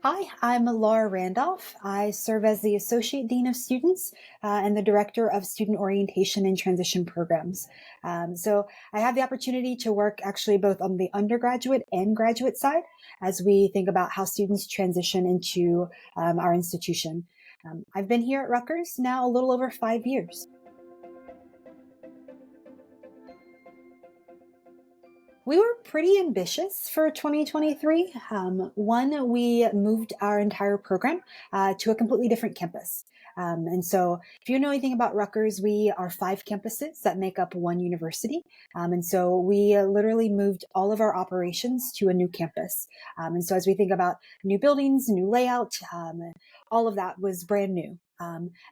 Hi, I'm Laura Randolph. I serve as the Associate Dean of Students and the Director of Student Orientation and Transition Programs. So I have the opportunity to work actually both on the undergraduate and graduate side as we think about how students transition into our institution. I've been here at Rutgers now a little over 5 years. We were pretty ambitious for 2023. One, we moved our entire program to a completely different campus. And so, if you know anything about Rutgers, we are 5 campuses that make up one university. And so, we literally moved all of our operations to a new campus. And so, as we think about new buildings, new layout, all of that was brand new.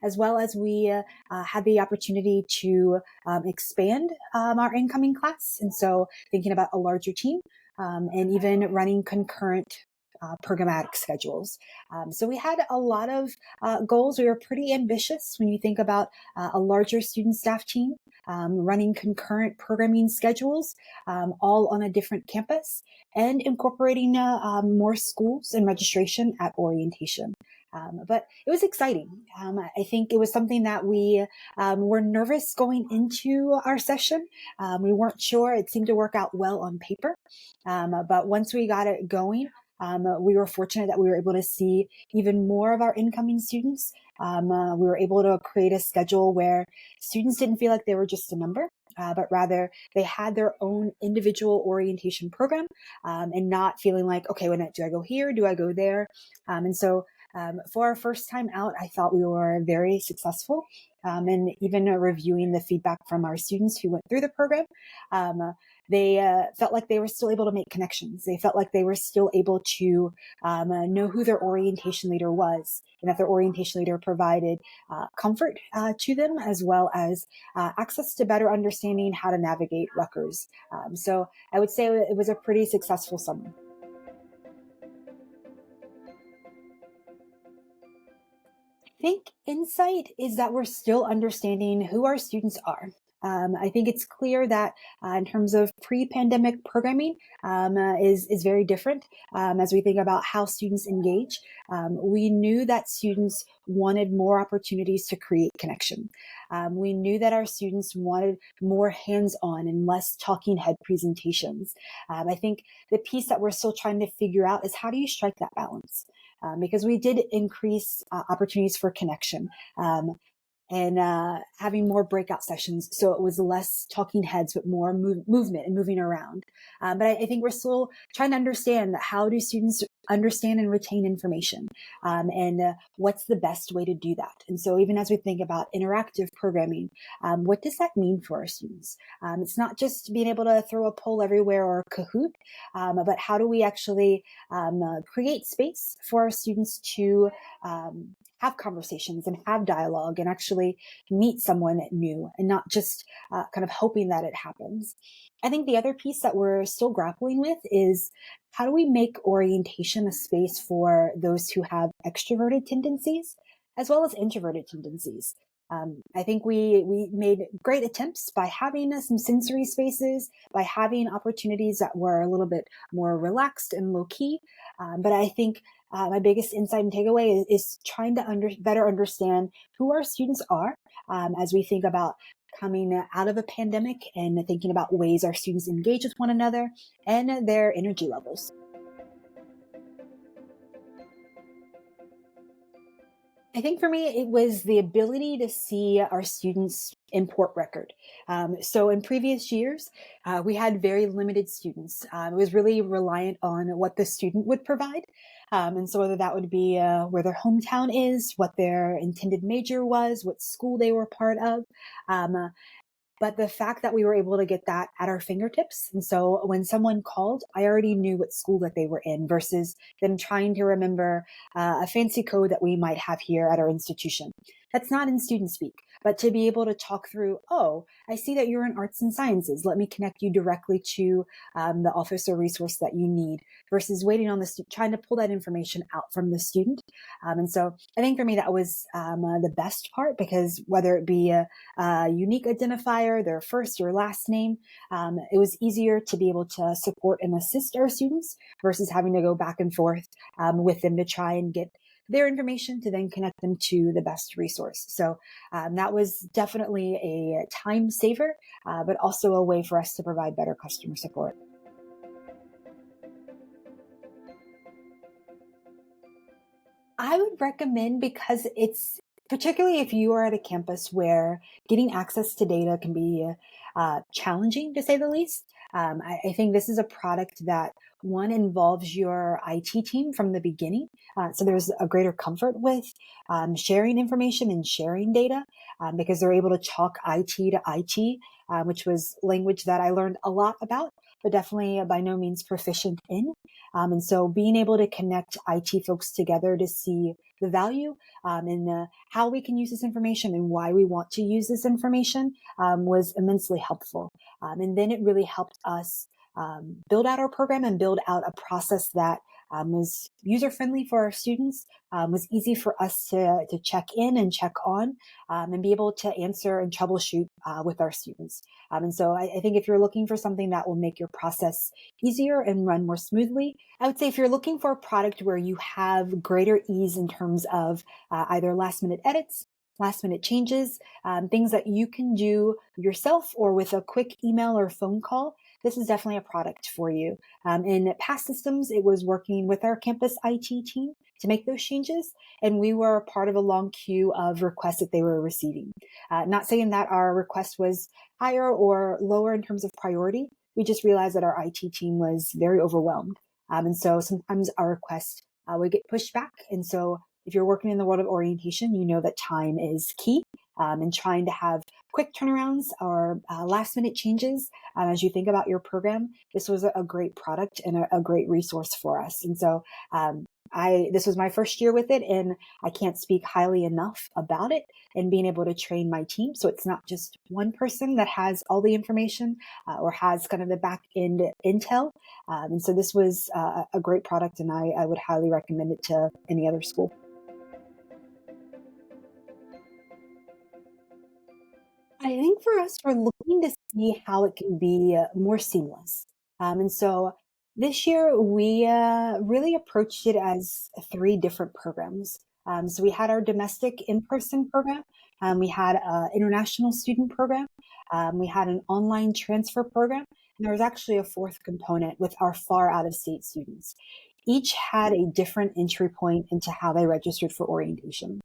As well as we had the opportunity to expand our incoming class. And so thinking about a larger team and even running concurrent programmatic schedules. So we had a lot of goals. We were pretty ambitious when you think about a larger student staff team, running concurrent programming schedules, all on a different campus, and incorporating more schools and registration at orientation. But it was exciting. I think it was something that we were nervous going into our session. We weren't sure. It seemed to work out well on paper. But once we got it going, we were fortunate that we were able to see even more of our incoming students. We were able to create a schedule where students didn't feel like they were just a number. But rather they had their own individual orientation program and not feeling like, okay, do I go here? Do I go there? And so for our first time out, I thought we were very successful. And even reviewing the feedback from our students who went through the program, they felt like they were still able to make connections. They felt like they were still able to know who their orientation leader was, and that their orientation leader provided comfort to them, as well as access to better understanding how to navigate Rutgers. So I would say it was a pretty successful summer. I think insight is that we're still understanding who our students are. I think it's clear that in terms of pre-pandemic programming is very different as we think about how students engage. We knew that students wanted more opportunities to create connection. We knew that our students wanted more hands-on and less talking head presentations. I think the piece that we're still trying to figure out is how do you strike that balance? Because we did increase opportunities for connection. And having more breakout sessions. So it was less talking heads, but more movement and moving around. But I think we're still trying to understand how do students understand and retain information and what's the best way to do that. And so even as we think about interactive programming, what does that mean for our students? It's not just being able to throw a poll everywhere or Kahoot, but how do we actually create space for our students to have conversations and have dialogue and actually meet someone new and not just kind of hoping that it happens. I think the other piece that we're still grappling with is how do we make orientation a space for those who have extroverted tendencies as well as introverted tendencies? I think we made great attempts by having some sensory spaces, by having opportunities that were a little bit more relaxed and low key. But I think my biggest insight and takeaway is trying to better understand who our students are as we think about coming out of a pandemic and thinking about ways our students engage with one another and their energy levels. I think for me, it was the ability to see our students' import record. So in previous years, we had very limited students. It was really reliant on what the student would provide. And so whether that would be where their hometown is, what their intended major was, what school they were part of. But the fact that we were able to get that at our fingertips. And so when someone called, I already knew what school that they were in versus them trying to remember a fancy code that we might have here at our institution. That's not in student speak. but to be able to talk through, oh, I see that you're in arts and sciences. Let me connect you directly to the office or resource that you need versus waiting on trying to pull that information out from the student. And so I think for me, that was the best part because whether it be a unique identifier, their first or last name, it was easier to be able to support and assist our students versus having to go back and forth with them to try and get their information to then connect them to the best resource. So that was definitely a time saver, but also a way for us to provide better customer support. I would recommend because it's particularly if you are at a campus where getting access to data can be challenging to say the least. I think this is a product that one involves your IT team from the beginning. So there's a greater comfort with sharing information and sharing data because they're able to talk IT to IT, which was language that I learned a lot about, but definitely by no means proficient in. And so being able to connect IT folks together to see the value and how we can use this information and why we want to use this information was immensely helpful. And then it really helped us build out our program and build out a process that was user friendly for our students, was easy for us to check in and check on, and be able to answer and troubleshoot with our students. And so I think if you're looking for something that will make your process easier and run more smoothly, I would say if you're looking for a product where you have greater ease in terms of either last minute edits, last minute changes, things that you can do yourself or with a quick email or phone call, this is definitely a product for you. In past systems, it was working with our campus IT team to make those changes, and we were part of a long queue of requests that they were receiving. Not saying that our request was higher or lower in terms of priority. We just realized that our IT team was very overwhelmed. And so sometimes our requests would get pushed back. And so if you're working in the world of orientation, you know that time is key. And trying to have quick turnarounds or last minute changes as you think about your program, this was a great product and a great resource for us. And so this was my first year with it, and I can't speak highly enough about it and being able to train my team. So it's not just one person that has all the information or has kind of the back end intel. And so this was a great product, and I would highly recommend it to any other school. I think for us, we're looking to see how it can be more seamless. And so this year, we really approached it as three different programs. So we had our domestic in person program, we had an international student program, we had an online transfer program, and there was actually a fourth component with our far out of state students. Each had a different entry point into how they registered for orientation.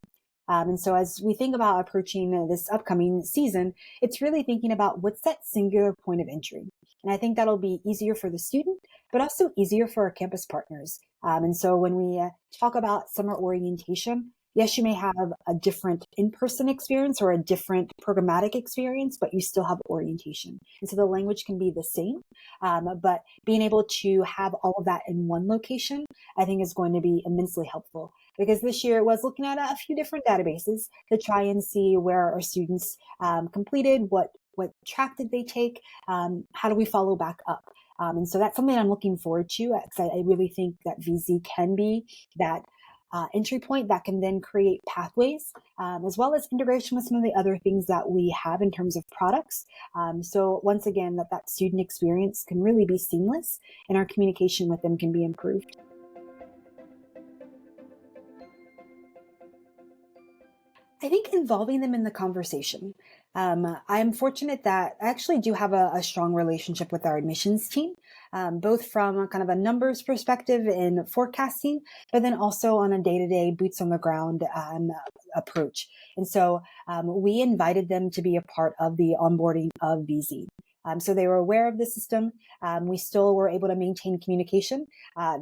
And so as we think about approaching this upcoming season, it's really thinking about what's that singular point of entry. And I think that'll be easier for the student, but also easier for our campus partners. And so when we talk about summer orientation, yes, you may have a different in-person experience or a different programmatic experience, but you still have orientation. And so the language can be the same, but being able to have all of that in one location, I think is going to be immensely helpful because this year it was looking at a few different databases to try and see where our students completed, what track did they take, how do we follow back up. And so that's something I'm looking forward to because I really think that VZ can be that entry point that can then create pathways, as well as integration with some of the other things that we have in terms of products. So once again, that student experience can really be seamless and our communication with them can be improved. I think involving them in the conversation. I'm fortunate that I actually do have a strong relationship with our admissions team, both from a kind of a numbers perspective in forecasting, but then also on a day-to-day boots on the ground approach. And so we invited them to be a part of the onboarding of VZ. So they were aware of the system. We still were able to maintain communication.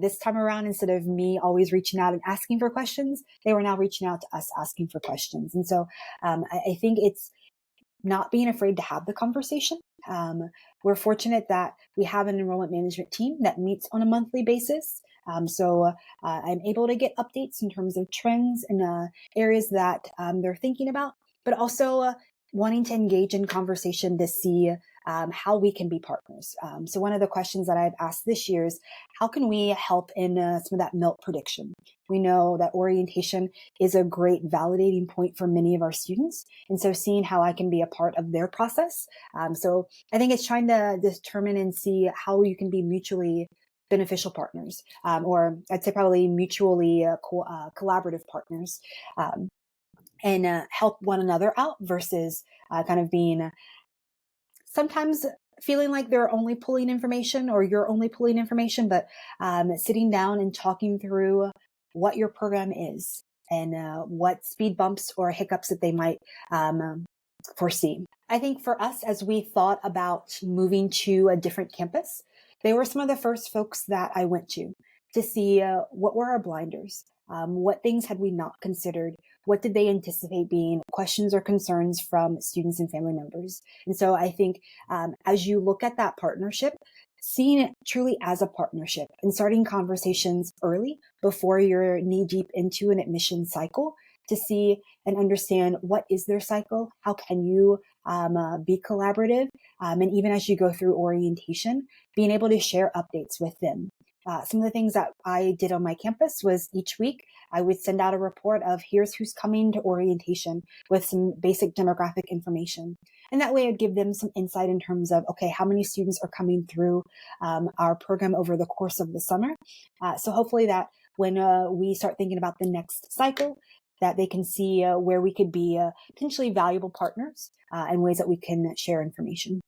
This time around, instead of me always reaching out and asking for questions, they were now reaching out to us asking for questions. And so I think it's not being afraid to have the conversation. We're fortunate that we have an enrollment management team that meets on a monthly basis. So I'm able to get updates in terms of trends and areas that they're thinking about, but also wanting to engage in conversation to see how we can be partners. So one of the questions that I've asked this year is, how can we help in some of that milk prediction? We know that orientation is a great validating point for many of our students. And so seeing how I can be a part of their process. So I think it's trying to determine and see how you can be mutually beneficial partners, or I'd say probably mutually collaborative partners. And help one another out versus kind of being sometimes feeling like they're only pulling information or you're only pulling information, but sitting down and talking through what your program is and what speed bumps or hiccups that they might foresee. I think for us, as we thought about moving to a different campus, they were some of the first folks that I went to see what were our blinders, what things had we not considered, what did they anticipate being questions or concerns from students and family members. And so I think as you look at that partnership, seeing it truly as a partnership and starting conversations early before you're knee deep into an admission cycle to see and understand what is their cycle, how can you be collaborative, and even as you go through orientation, being able to share updates with them. Some of the things that I did on my campus was each week I would send out a report of here's who's coming to orientation with some basic demographic information. And that way I'd give them some insight in terms of, okay, how many students are coming through our program over the course of the summer. So hopefully that when we start thinking about the next cycle, that they can see where we could be potentially valuable partners and ways that we can share information.